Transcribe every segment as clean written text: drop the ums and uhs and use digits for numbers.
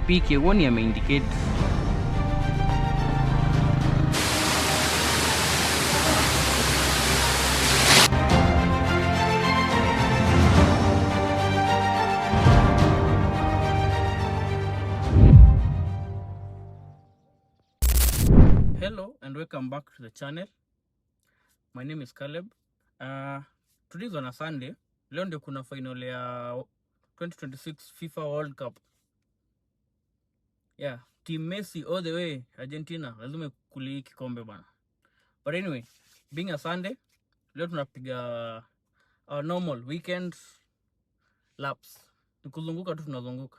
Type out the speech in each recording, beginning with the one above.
pikipiki uoni ameindicate. Hello and welcome back to the channel. My name is Caleb. Today is on a Sunday. Leo ndio kuna final ya 2026 FIFA World Cup. Yeah, Team Messi all the way Argentina. Lazima kuli kikombe bana. But anyway, being a Sunday, leo tunapiga our normal weekend laps. Nikuzunguka tu tunazunguka.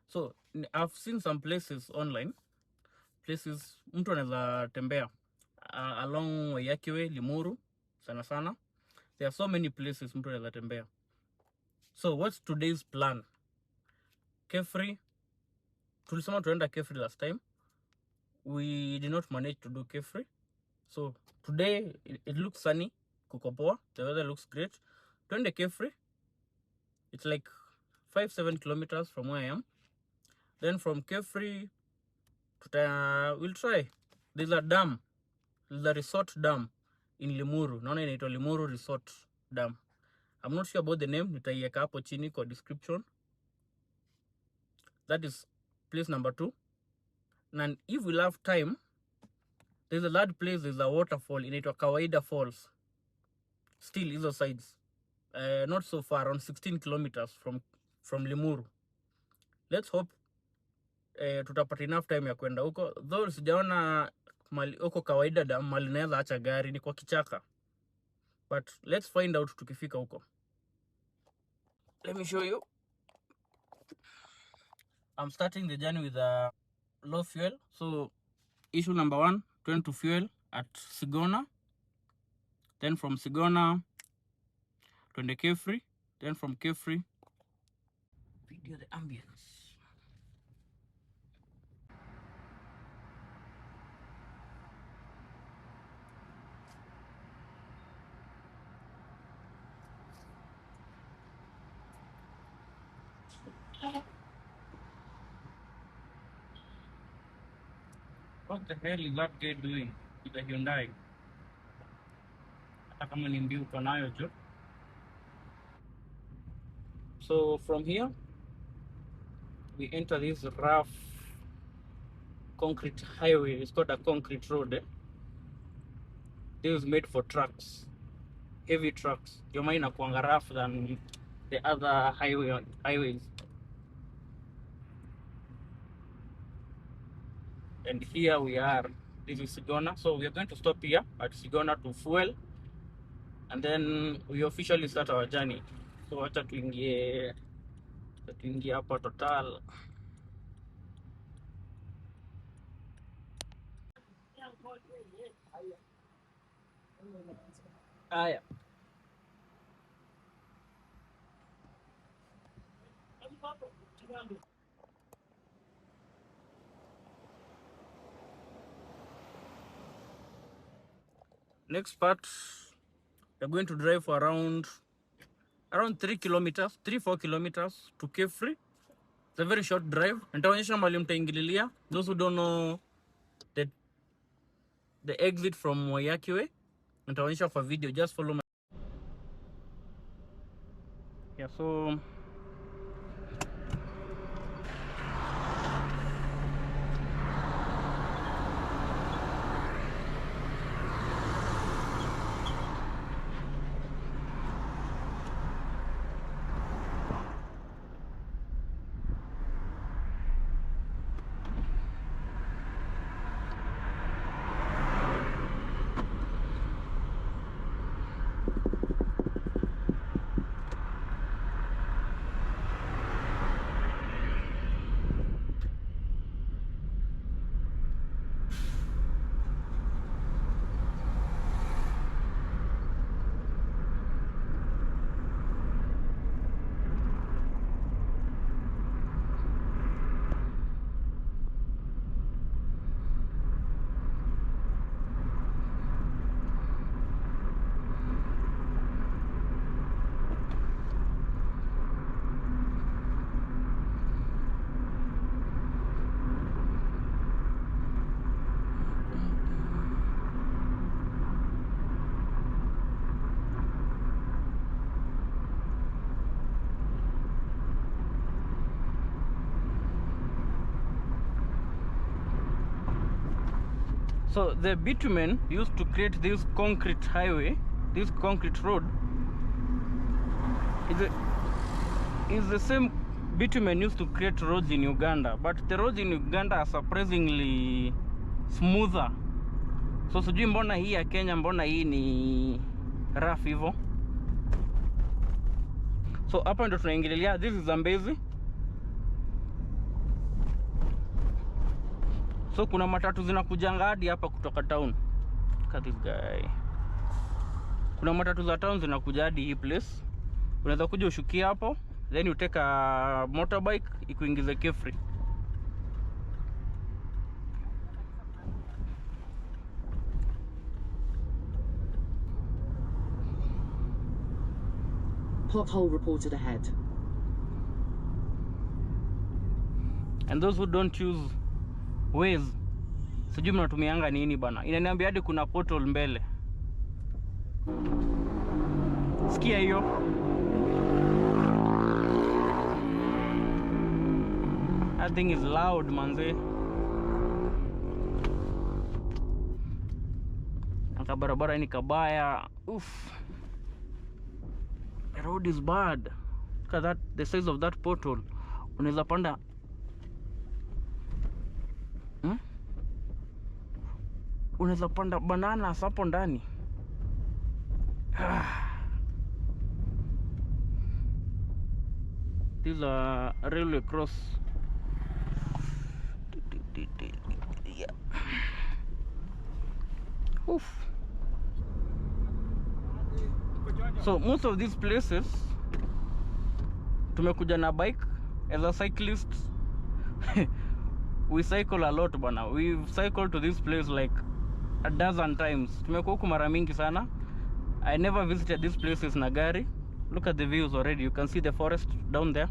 So, I've seen some places online. Places mtu anaweza tembea along Wayakiwe, Limuru sana sana. There are so many places mtu anaweza tembea. So what's today's plan? Kefri, tulisema tuenda Kefri last time. We did not manage to do Kefri. So today it looks sunny, kuko poa. The weather looks great. Tuende Kefri. It's like 5-7 kilometers from where I am. Then from Kefri we'll try. There's a dam. There's a resort dam in Limuru. Naona inaitwa Limuru Resort Dam. I'm not sure about the name. Nitaiweka hapo chini kwa description. That is place number 2. And if we'll have time, there's a third place. There's a waterfall inaitwa Kawaida Falls. Still hizo sides. Not so far, around 16 kilometers from Limuru. Let's hope tutapata enough time ya kwenda huko. Though sijaona mali huko Kawaida Dam, mali naweza acha gari ni kwa kichaka. But let's find out tukifika huko. Let me show you. I'm starting the journey with low fuel. So issue number 1, turn to fuel at Sigona. Then from Sigona to the Kefri. Then from Kefri, video the ambience. What the hell is that guy doing with the Hyundai? Hata kama ni mbiu uko nayo jo. So from here, we enter this rough concrete highway. It's called a concrete road. This is made for trucks, heavy trucks. Your mind inakuanga rough than the other highways. And here we are. This is Sigona. So we are going to stop here at Sigona to fuel, and then we officially start our journey. So acha tuingie hapa Total. Aya. Next part, we're going to drive for around 3 kilometers, 3-4 kilometers to Kefri. It's a very short drive. Nitaonyesha mahali mtaingililia. Those who don't know the exit from Wayakiwe, nitaonyesha kwa video. Just follow my. Yeah, so So the bitumen used to create this concrete highway, this concrete road, is the same bitumen used to create roads in Uganda, but the roads in Uganda are surprisingly smoother. So sijui mbona hii ya Kenya, mbona hii ni rough hivyo. So hapa ndo tunaingililia. This is Zambezi. So kuna matatu zinakujanga hadi hapa kutoka town. Look at this guy. Kuna matatu za town zinakuja hadi hii place. Unaweza kuja ushukia hapo, then you take a motorbike ikuingize Kefri. Pothole reported ahead. And those who don't use Waze, sijui mnatumianga nini bana. Inaniambia hadi kuna pothole mbele. Sikia hiyo. That thing is loud, manze. Aka barabara ni kabaya. Oof. The road is bad. Look at that, the size of that pothole. Unaweza panda. Unaweza panda banana hapo ndani. These are railway cross. Yeah. Oof. So most of these places tumekuja na bike. As a cyclist we cycle a lot bana. We've cycled to this place like a dozen times. Tumekuwa huku mara mingi sana. I never visited these places na gari. Look at the views already. You can see the forest down there.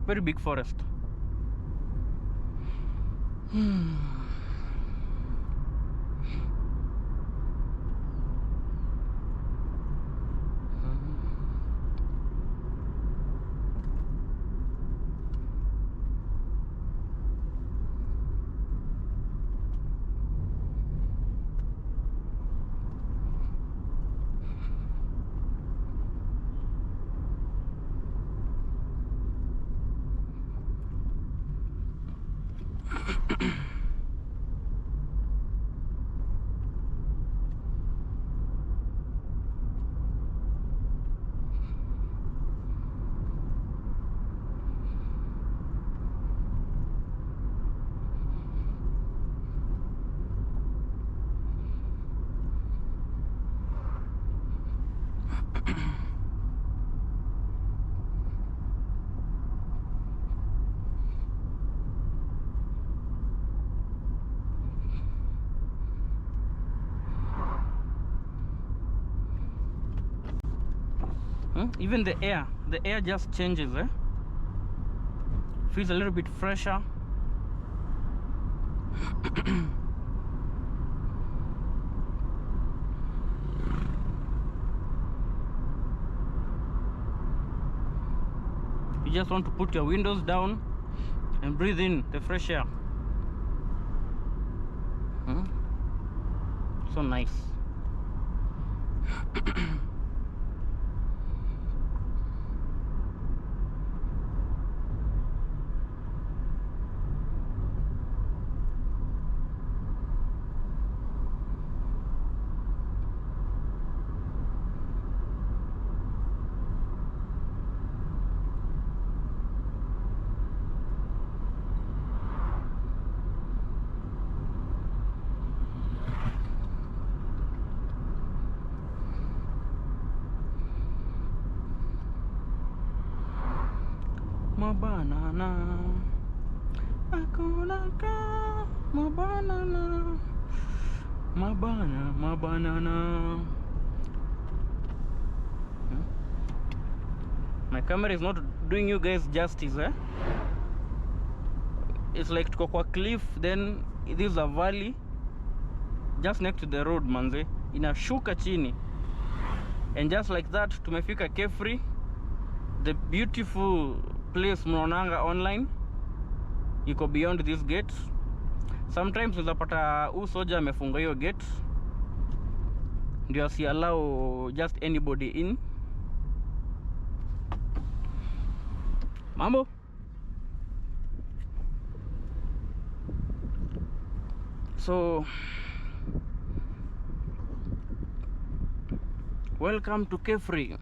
Very big forest. Even the air just changes, feels a little bit fresher. You just want to put your windows down and breathe in the fresh air. So nice. Banana, akolaka, my banana, my banana. My camera is not doing you guys justice, It's like tuko kwa cliff, then this is a valley just next to the road, manze. Inashuka chini, and just like that tumefika Kefri, the beautiful place mnaonanga online iko beyond this gate. Sometimes unapata soja amefunga hiyo gate ndio si allow just anybody in. Mambo. So welcome to Kefri.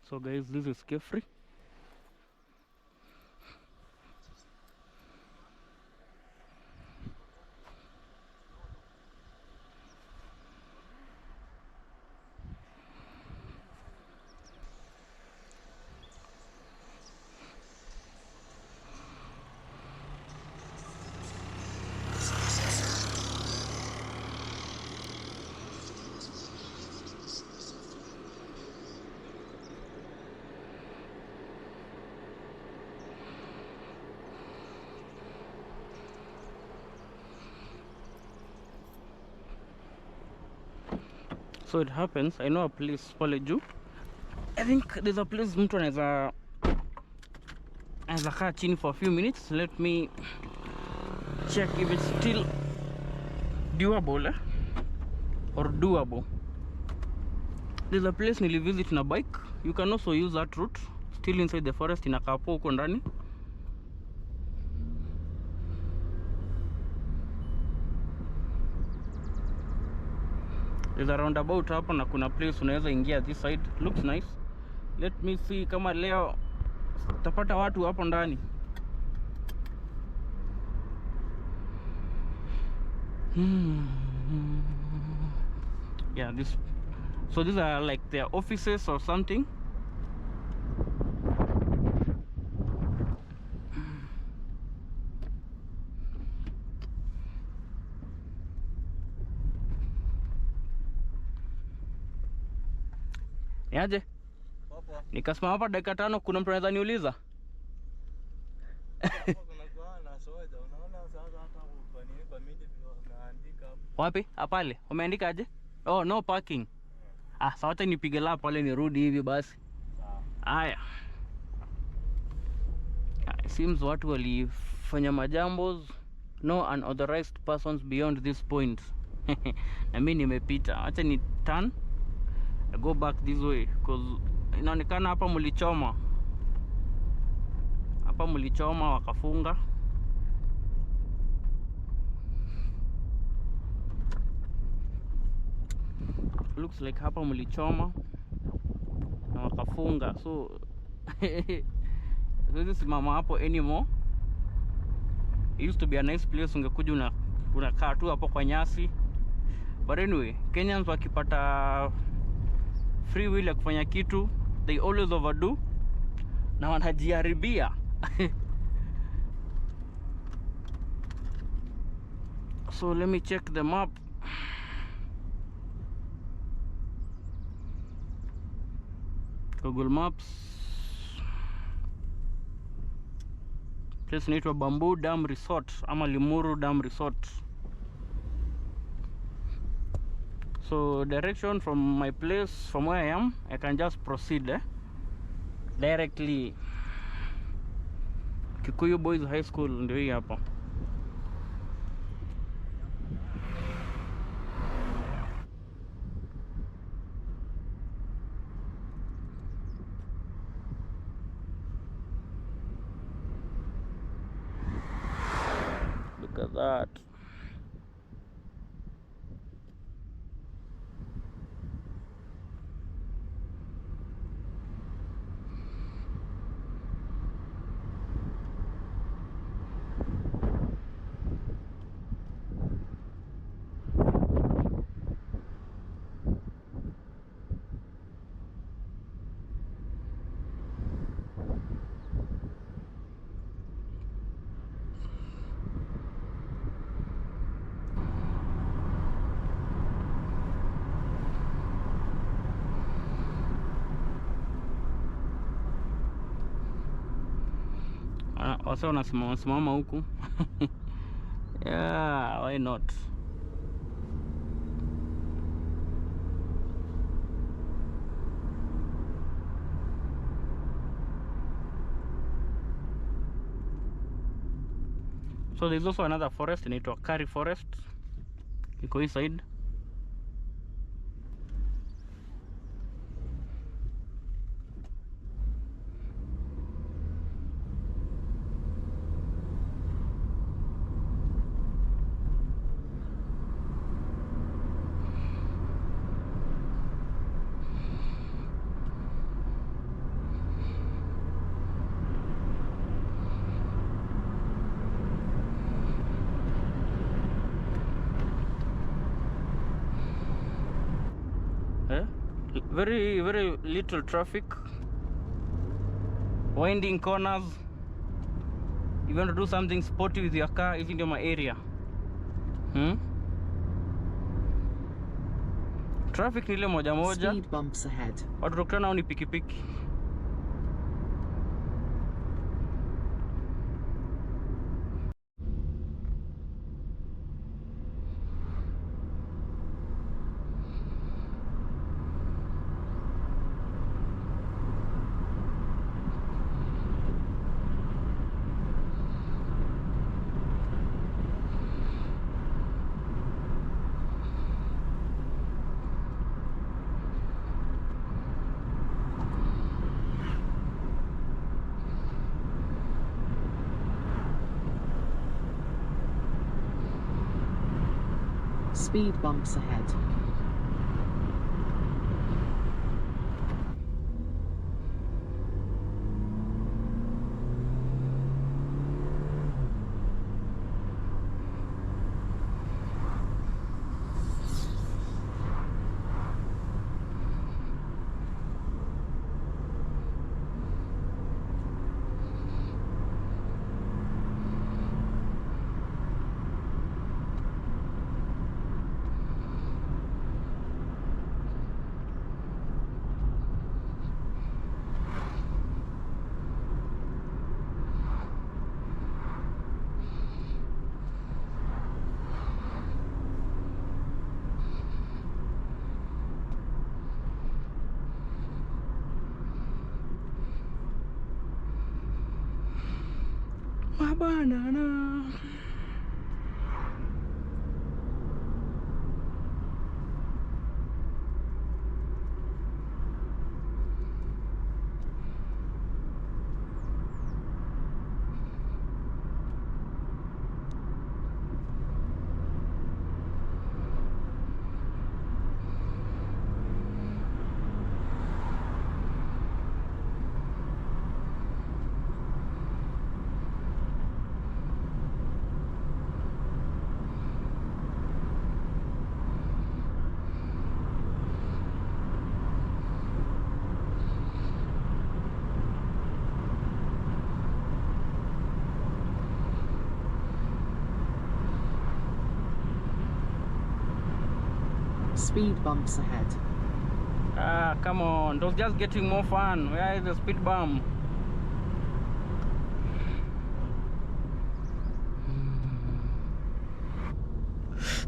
So guys, this is Kefri. So it happens, I know a place pale juu. I think there's a place mtu anaweza kaa chini for a few minutes. Let me check if it's still doable or doable. There's a place nilivisit na bike. You can also use that route, still inside the forest, inakaa poa huko ndani. There's a roundabout hapo na kuna place unaweza ingia this side. Looks nice. Let me see kama leo tapata watu hapo ndani. Yeah, so these are like their offices or something. Niaje? Popo. Nikasimama hapa dakika 5, kuna mtu anaweza niuliza? Na soja, unaona sasa hata kwa nini kwa midi tunaandika hapo. Wapi? Hapale. Umeandika aje? Oh, no parking. Sawa, hata nipige la pale nirudi hivi basi. Sawa. Haya. It seems watu walifanya majambos. No unauthorized persons beyond this point. Na mimi nimepita. Acha ni turn. I go back this way because inaonekana hapa mlichoma. Hapa mlichoma wakafunga. Looks like hapa mlichoma na wakafunga. So siwezi simama hapo anymore. It used to be a nice place, ungekuja unakaa tu hapo kwa nyasi. But anyway, Kenyans wakipata free will ya kufanya kitu, they always overdo na wanajiharibia. So let me check the map. Google Maps. Place inaitwa Bamboo Dam Resort ama Limuru Dam Resort. So direction from my place, from where I am, I can just proceed directly. Kikuyu Boys High School ndio hii hapa. Look at that. Wasa wanasimama huku. Yeah, why not? So there's also another forest inaitwa Kari Forest. Iko hii side. Very little traffic, winding corners. You want to do something sporty with your car, hivi ndio ma area. Traffic ni ile moja moja. Speed bumps ahead. Watu tukutana nao ni pikipiki. Speed bumps ahead. Banana. Speed bumps ahead. Ah, come on. It was just getting more fun. Where is the speed bump?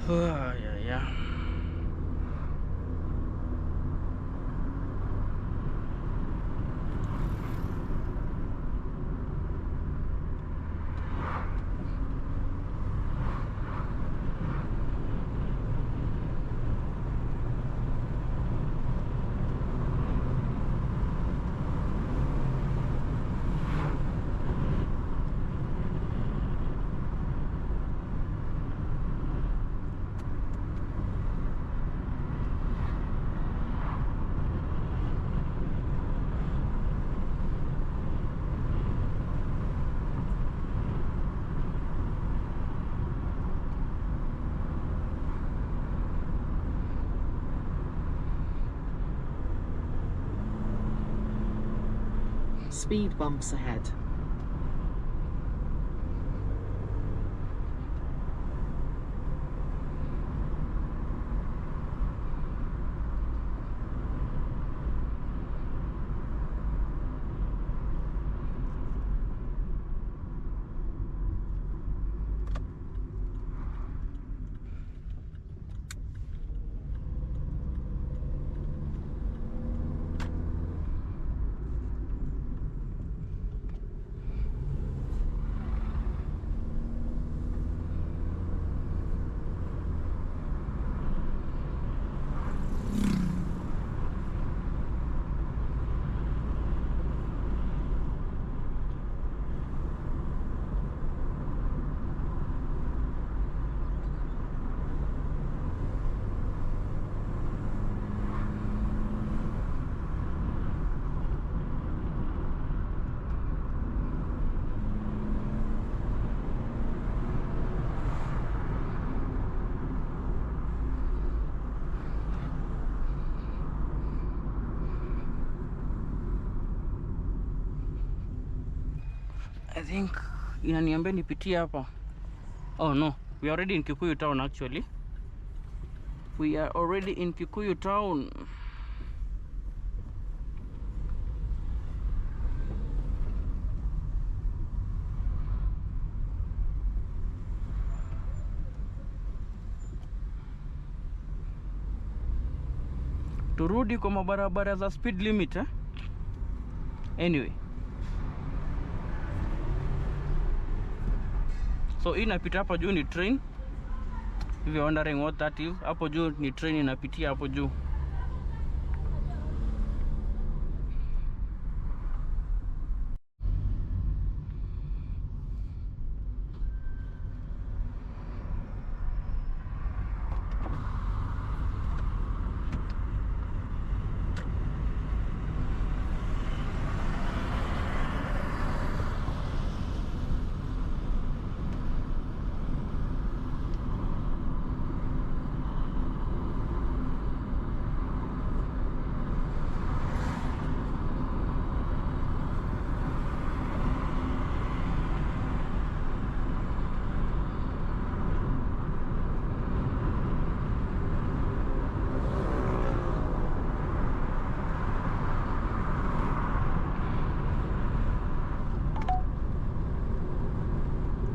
Yeah. Speed bumps ahead. I think inaniambia nipitie hapa. Oh no, we are already in Kikuyu town actually. We are already in Kikuyu town. Turudi kwa mabarabara za speed limit eh? Anyway. So hii inapita hapa juu ni train. If you're wondering what that is, hapo juu ni train inapitia hapo juu.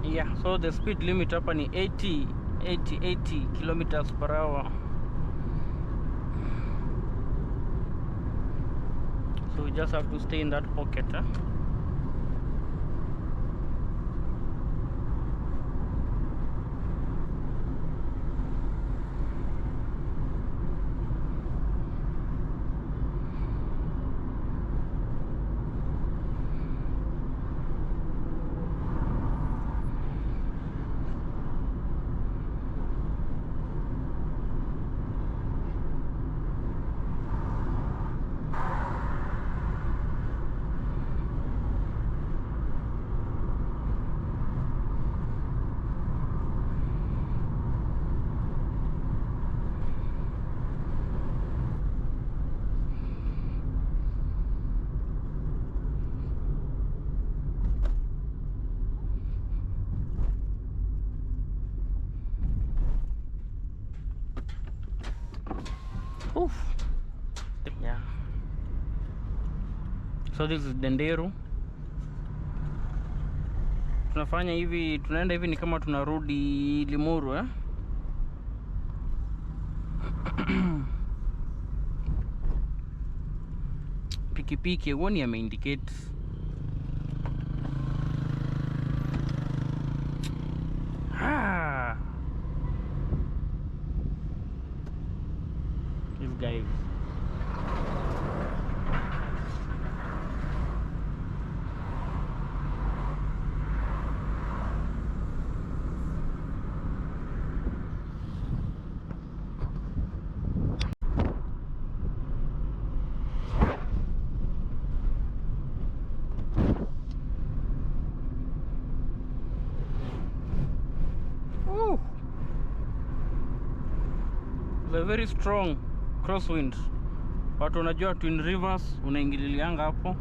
Yeah, so the speed limit hapa ni 80 kilometers per hour. So we just have to stay in that pocket eh? Oof. Yeah. So this is Denderu. Tunafanya hivi, tunaenda hivi ni kama tunarudi Limuru eh? Pikipiki huoni ameindicate. These guys. The very strong crosswind. Watu unajua Twin Rivers unaingililianga hapo.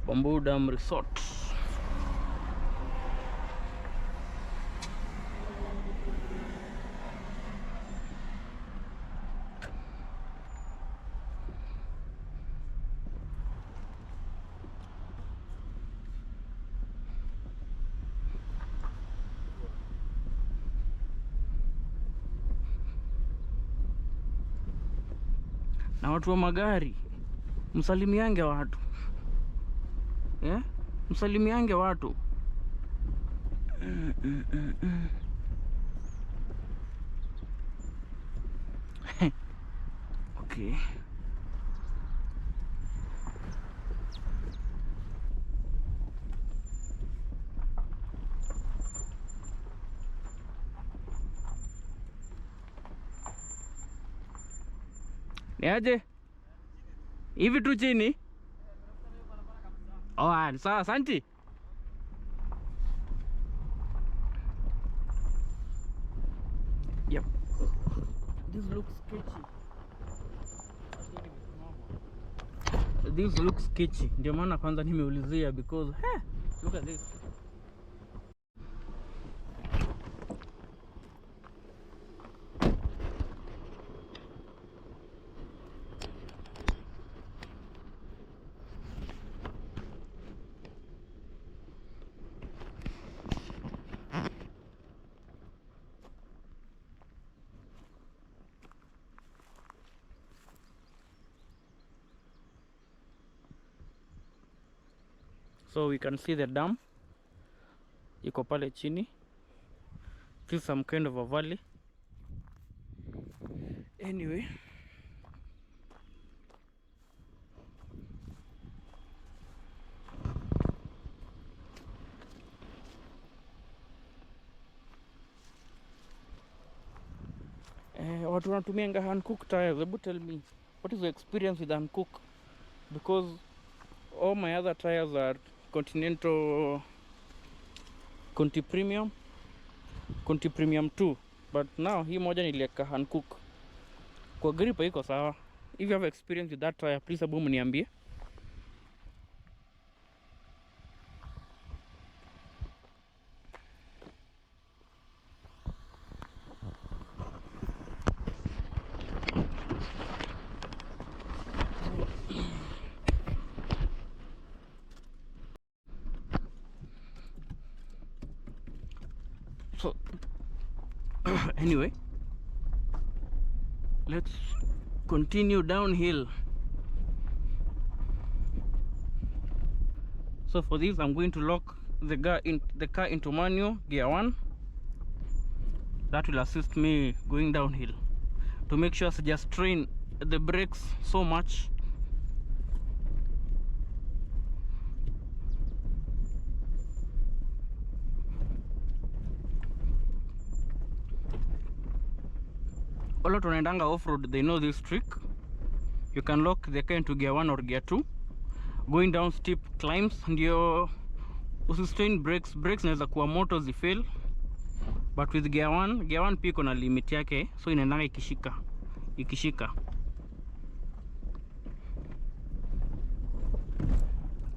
Bamboo Dam Resort. Na watu wa magari msalimiange watu. Yeah? Msalimiange watu. Okay. Ni aje? Hivi tu chini? Oh, sawa, asante. Yep. This looks sketchy. This looks sketchy. Ndio maana kwanza nimeulizia because look at this. So we can see the dam iko pale chini. This is some kind of a valley. Anyway, watu wanatumianga Hankook tires. Hebu tell me, what is the experience with Hankook? Because all my other tires are Continental Conti Premium 2, but now hii moja nilieka Hankook. Kwa grip iko sawa. If you have experience with that tire, please abu mniambie. So anyway, let's continue downhill. So for this, I'm going to lock the car into manual gear 1. That will assist me going downhill to make sure I just strain the brakes so much. All of tunaendanga off-road, they know this trick. You can lock the car into gear 1 or gear 2. Going down steep climbs, ndio Usistrain brakes naweza kuwa moto zifail, but with gear 1 pia iko na limit yake, so inaendanga ikishika.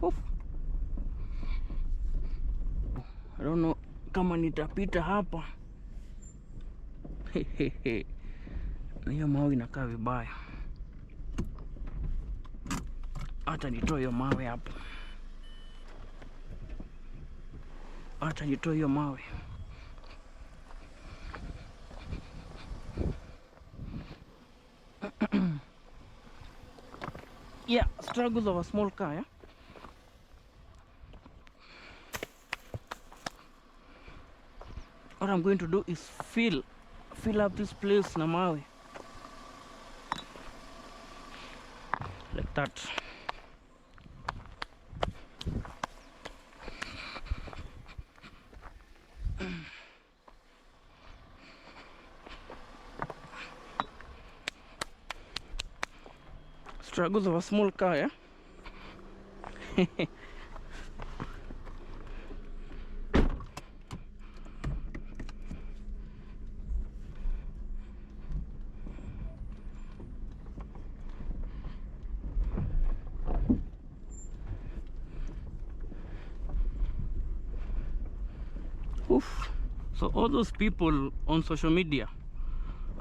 Oof. I don't know kama nitapita hapa. Hiyo mawe inakaa vibaya. Hata nitoe hiyo mawe hapo. Yeah, struggles of a small car, yeah? What I'm going to do is fill up this place na mawe. Like that. Struggles of a small car, yeah? Oof. So all those people on social media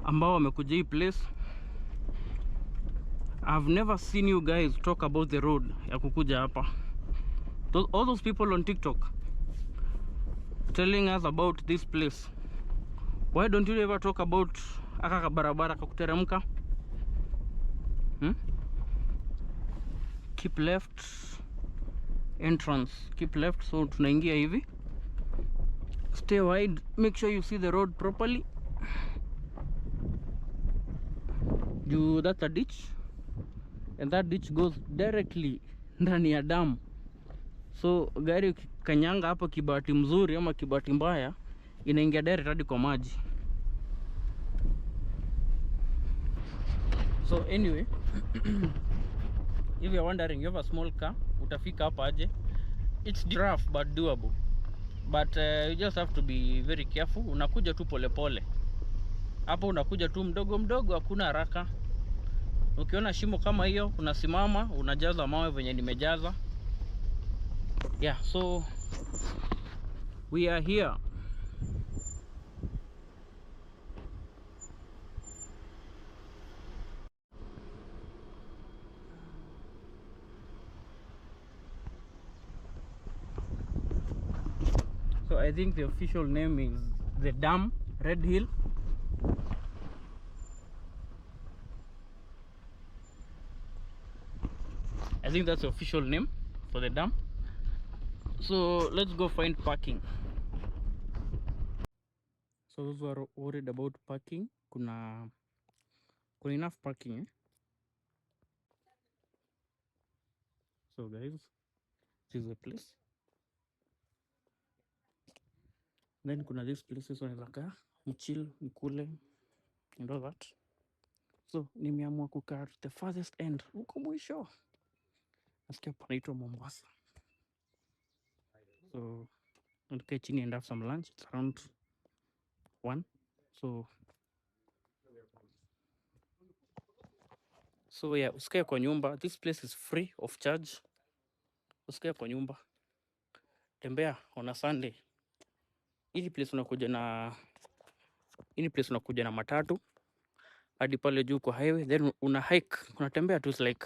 ambao wamekuja hii place, I've never seen you guys talk about the road ya kukuja hapa. All those people on TikTok telling us about this place, why don't you ever talk about aka barabara kakuteremka? Keep left entrance, keep left, so tunaingia hivi. Stay wide, make sure you see the road properly. That's a ditch, and that ditch goes directly ndani ya dam. So gari kanyanga hapo kibati mzuri ama kibati mbaya, inaingia direct hadi kwa maji. So anyway, if you're wondering, you have a small car, utafika hapa aje? It's rough but doable. But you just have to be very careful. Unakuja tu polepole hapo, unakuja tu mdogo mdogo, hakuna haraka. Ukiona shimo kama hiyo, unasimama, unajaza mawe venye nimejaza. Yeah, so we are here. So I think the official name is the dam, Red Hill. I think that's the official name for the dam. So let's go find parking. So those who are worried about parking, kuna enough parking, eh? So guys, this is the place. Then kuna these places wanaweza kaa mchill, mkule and all that. So nimeamua kukaa the farthest end huko mwisho. Nasikia panaitwa Mombasa. So nikae chini and have some lunch. It's around 1. So yeah, usikae kwa nyumba. This place is free of charge. Usikae kwa nyumba, tembea on a Sunday. Hii place unakuja na matatu hadi pale juu kwa highway, then una hike, unatembea tu, like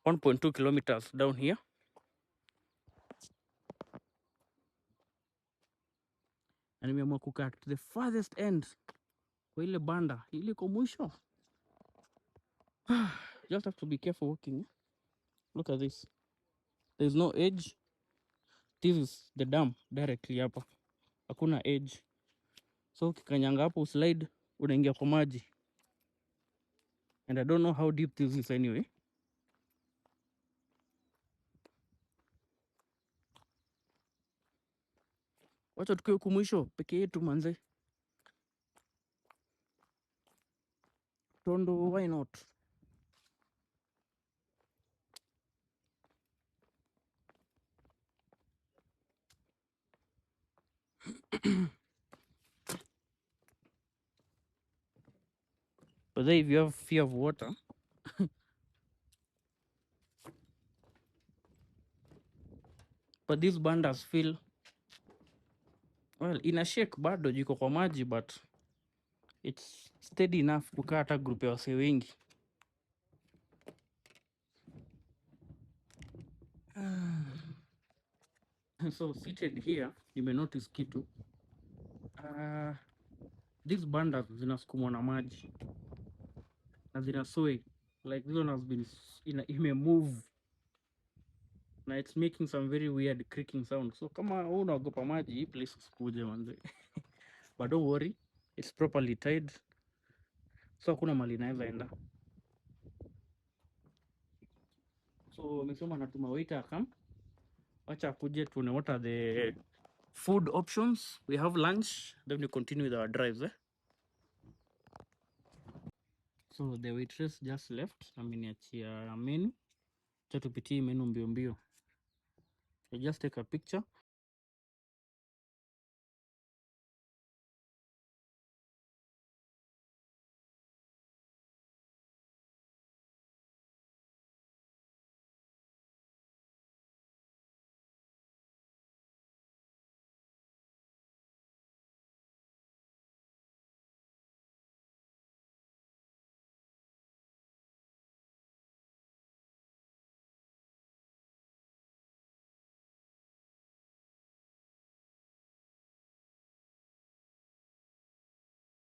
1.2 kilometers down here. Na nimeamua kukaa to the farthest end kwa ile banda ile kwa mwisho. Just have to be careful walking, eh? Look at this. There's no edge. This is the dam directly hapa. Hakuna edge. So ukikanyanga hapo slide, unaingia kwa maji. And I don't know how deep this is anyway. Wacha tukiwe huku mwisho peke yetu manze. Tondo, why not? But then if you have fear of water, but these bandas feel well ina shake bado jiko kwa maji, but it's steady enough kukaa hata group ya wasee wengi. So seated here nimenotice kitu. These bandas zinasukumwa na maji na zina sway like this one has been imemove na it's making some very weird creaking sound. So kama wewe unaogopa maji, hii place usikuje manze. But don't worry, it's properly tied, so hakuna mali inaweza enda. So wamesema natuma waiter akam, wacha akuje tuone what are the food options. We have lunch, then we continue with our drives. So the waitress just left, ameniachia menu, cha tupitie menu mbio mbio. I just take a picture.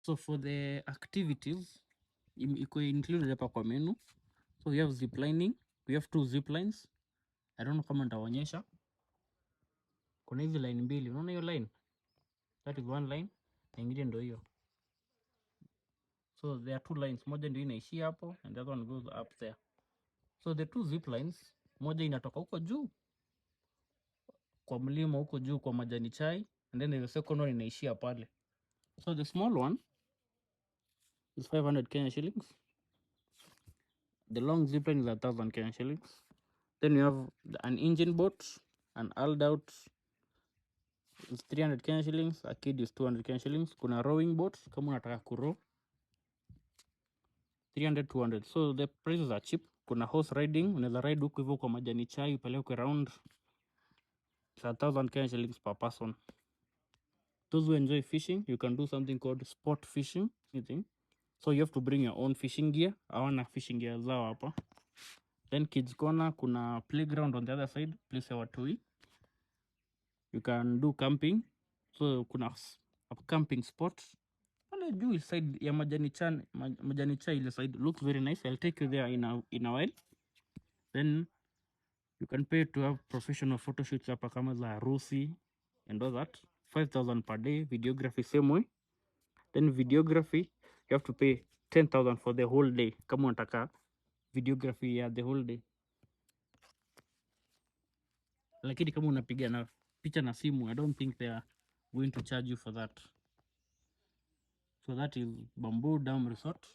So for the activities, iko included hapa kwa menu. So we have zip lining, we have 2 zip lines. I don't know kama nitaonyesha. Kuna hizi line mbili, unaona hiyo line? That is one line, na ingine ndio hiyo. So there are 2 lines, moja ndio inaishia hapo and the other one goes up there. So the 2 zip lines, moja inatoka huko juu kwa mlima huko juu kwa majani chai, and then the second one inaishia pale. So the small one is 500 Kenya shillings. The long zip line is 1,000 Kenya shillings. Then you have an engine boat, an adult is 300 Kenya shillings, a kid is 200 Kenya shillings. Kuna rowing boat kama unataka kurow 300 200. So the prices are cheap. Kuna horse riding, unaweza ride huko hivyo kwa majani chai upeleke around, it's 1,000 Kenya shillings per person. Those who enjoy fishing, you can do something called sport fishing. So you have to bring your own fishing gear. Hawana fishing gear zao hapa. Then kids corner, kuna playground on the other side, place ya watoi. You can do camping. So kuna a camping spot pale juu side ya majani chai ile side looks very nice. I'll take you there in a while. Then you can pay to have professional photo shoots hapa kama za harusi and all that. 5,000 per day. Videography same way. Then videography you have to pay 10,000 for the whole day kama unataka videography ya the whole day. Lakini kama unapiga na picha na simu, I don't think they are going to charge you for that. So that is Bamboo Dam Resort.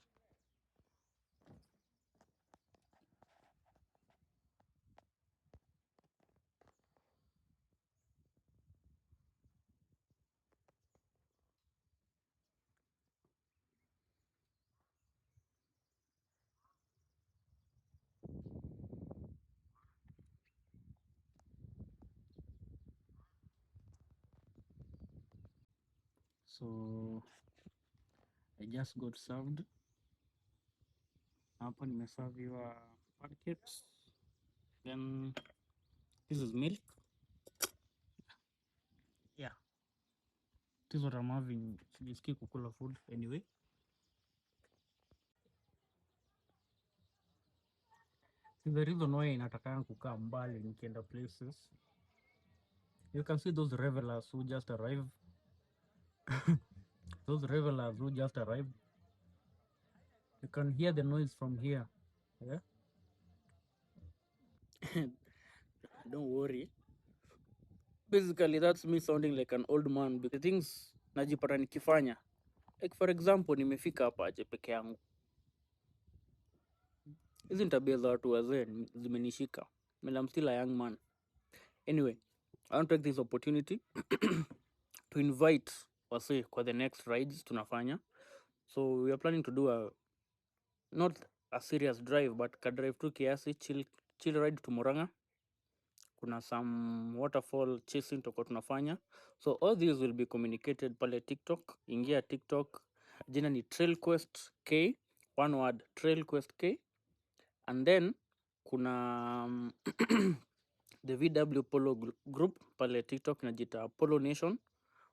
So I just got served. Hapa nimeserviwa pancakes. Then this is milk. Yeah. This is what I'm having. Sijisikii kukula food anyway. See, the reason why inatakanga kukaa mbali nikienda places. You can see those revelers who just arrived. Those revelers who just arrived. You can hear the noise from here. Yeah. Don't worry. Basically, that's me sounding like an old man because the things najipata nikifanya. Like for example, nimefika hapa aje peke yangu. Hizi ni tabia za watu wazee zimenishika. I'm still a young man. Anyway, I want to take this opportunity to to invite wase kwa the next rides tunafanya. So we are planning to do not a serious drive but ka drive tu kiasi, chill ride to Murang'a. Kuna some waterfall chasing toko tunafanya. So all these will be communicated pale TikTok. Ingia TikTok, jina ni Trail Quest K, one word, Trail Quest K. And then kuna the VW Polo group pale TikTok inajita Polo Nation.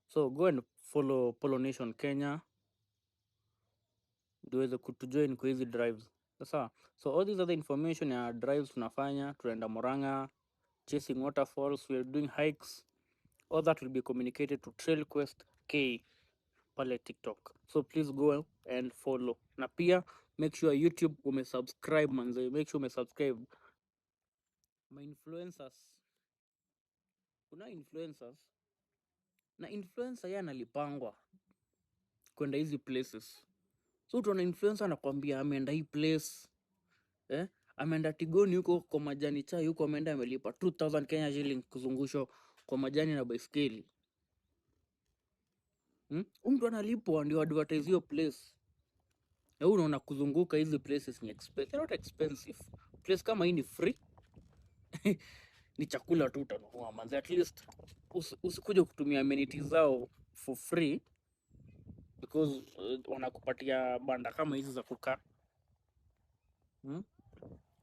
So go and follow Polo Nation Kenya tuweze kutujoin kwa hizi drives. Sasa, so all these other information ya drives tunafanya, tunaenda Murang'a, chasing waterfalls, we are doing hikes, all that will be communicated to Trail Quest K pale TikTok. So please go and follow. Na pia make sure YouTube umesubscribe manze, make sure umesubscribe. Ma influencers. Kuna influencers na influencer yeye analipangwa kwenda hizi places. So utaona influencer anakuambia ameenda hii place, ameenda Tigoni huko kwa majani chai huko, ameenda amelipa 2000 Kenya shilling kuzungushwa kwa majani na baiskeli. Mtu analipwa ndio advertise hiyo place. Na wewe unaona kuzunguka hizi places ni expensive, not expensive. Place kama hii ni free. Ni chakula tu utanunua manzi, at least usikuje kutumia amenities zao for free because wanakupatia banda kama hizi za kukaa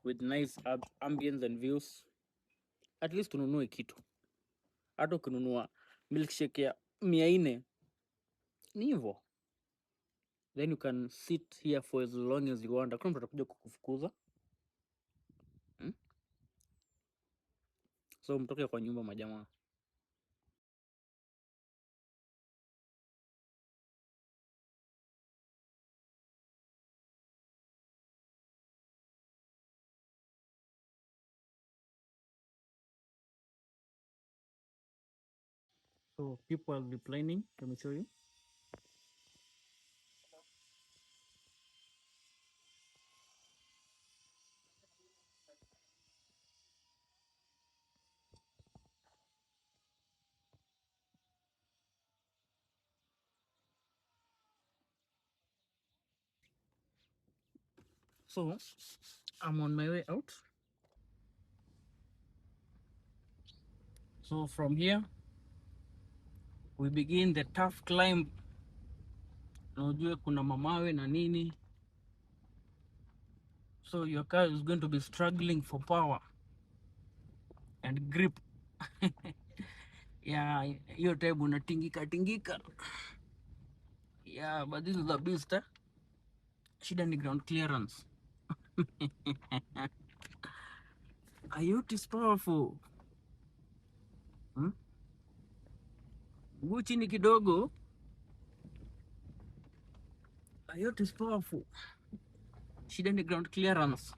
with nice ambience and views. At least ununue kitu. Hata ukinunua milkshake ya 400 ni hivyo, then you can sit here for as long as you want. Hakuna mtu atakuja kukufukuza. So mtoke kwa nyumba majamaa. So people will be planning. Let me show you. So I'm on my way out. So from here we begin the tough climb. Unajua kuna mamawe na nini. So your car is going to be struggling for power and grip. Yeah, hiyo time unatingika. Yeah, but this is the beast. Shida ni ground clearance. IoT is powerful. Mguu chini kidogo. IoT is powerful. Shida ni ground clearance.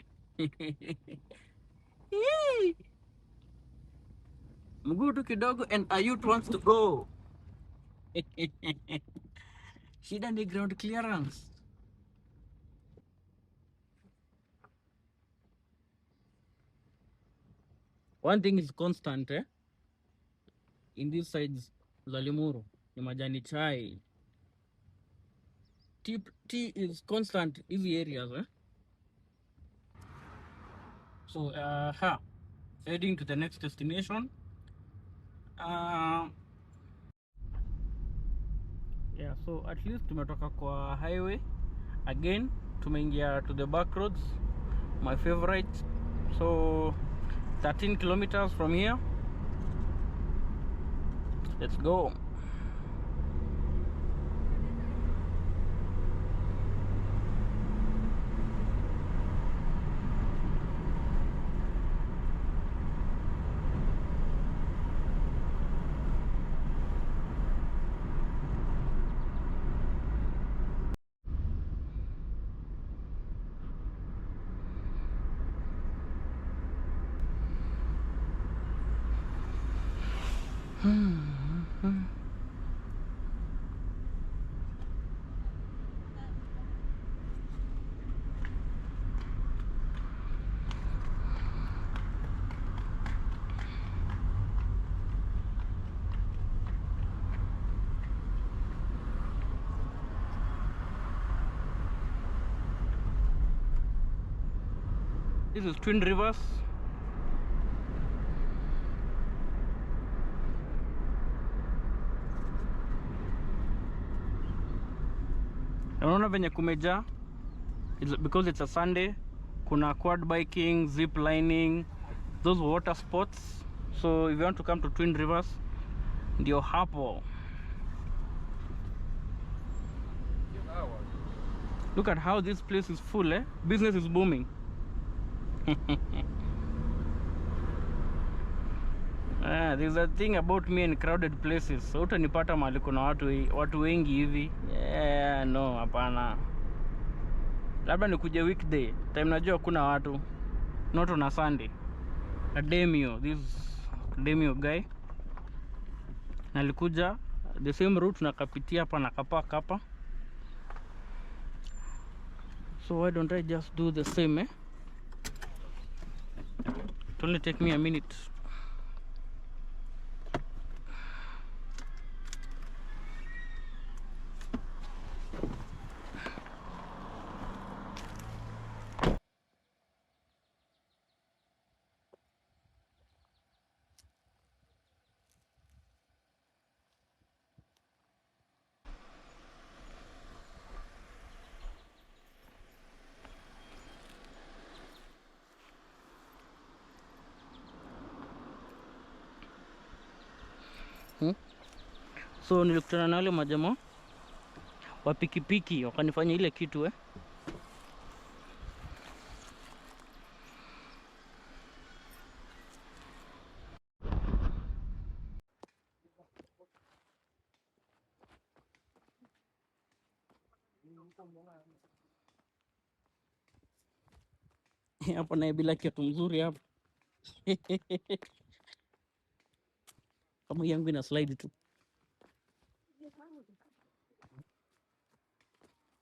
Mguu tu kidogo and IoT wants to go. Shida ni ground clearance. One thing is constant in these sides za Limuru ni majani chai. Tea is constant in these areas. So heading to the next destination. Yeah, so at least tumetoka kwa highway again, tumeingia to the back roads, my favorite. So 13 kilometers from here. Let's go. This is Twin Rivers. Unaona venye kumejaa. It's because it's a Sunday. Kuna quad biking, zip lining, those water sports. So if you want to come to Twin Rivers, ndio hapo. Look at how this place is full, eh? Business is booming. There's a thing about me in crowded places. So utanipata mahali kuna watu wengi hivi. Yeah, no, hapana. Labda nikuje weekday, time najua kuna watu. Not on a Sunday. Ademio, this Ademio guy. Nalikuja the same route nakapitia hapa na kapaka hapa. So why don't I just do the same, eh? It only take me a minute. So nilikutana na wale majamaa wa pikipiki wakanifanya ile kitu, eh. Hapa naye bila kiatu mzuri hapa. Kama yangu ina slide tu.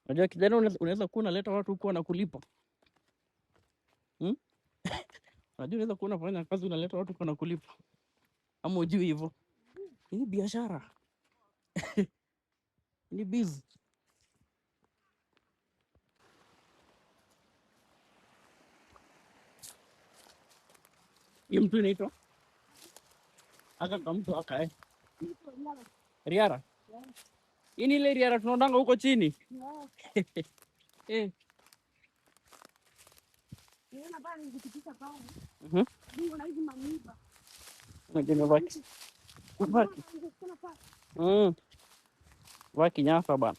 Unajua kijana unaweza kuwa unaleta watu huko wanakulipa. Unajua unaweza kuwa unafanya kazi unaleta watu huko wanakulipa. Ama hujui hivyo. Hii biashara. Ni busy. Hii mtu inaitwa aka kamtu akae. Riara. Hii ni ile riara tunaondanga huko chini. Eh. Vaki nyasa bana.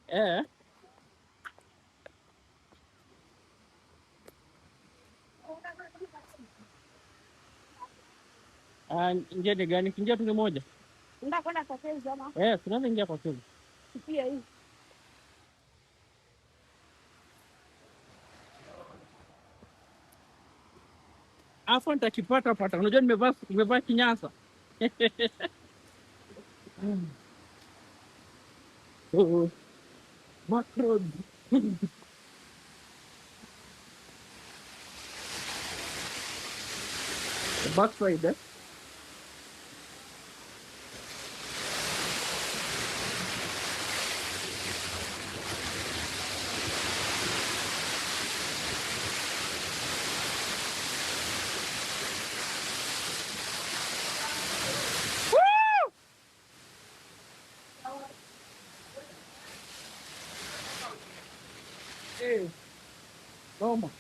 Eh. Njia ni gani? Njia tu ni moja. Nenda kwenda kwa sales ama? Tunaweza ingia kwa sales. Pia hii. Afu nitakipata pata. Unajua nimevaa kinyasa. Back road. The back side, eh? Toma.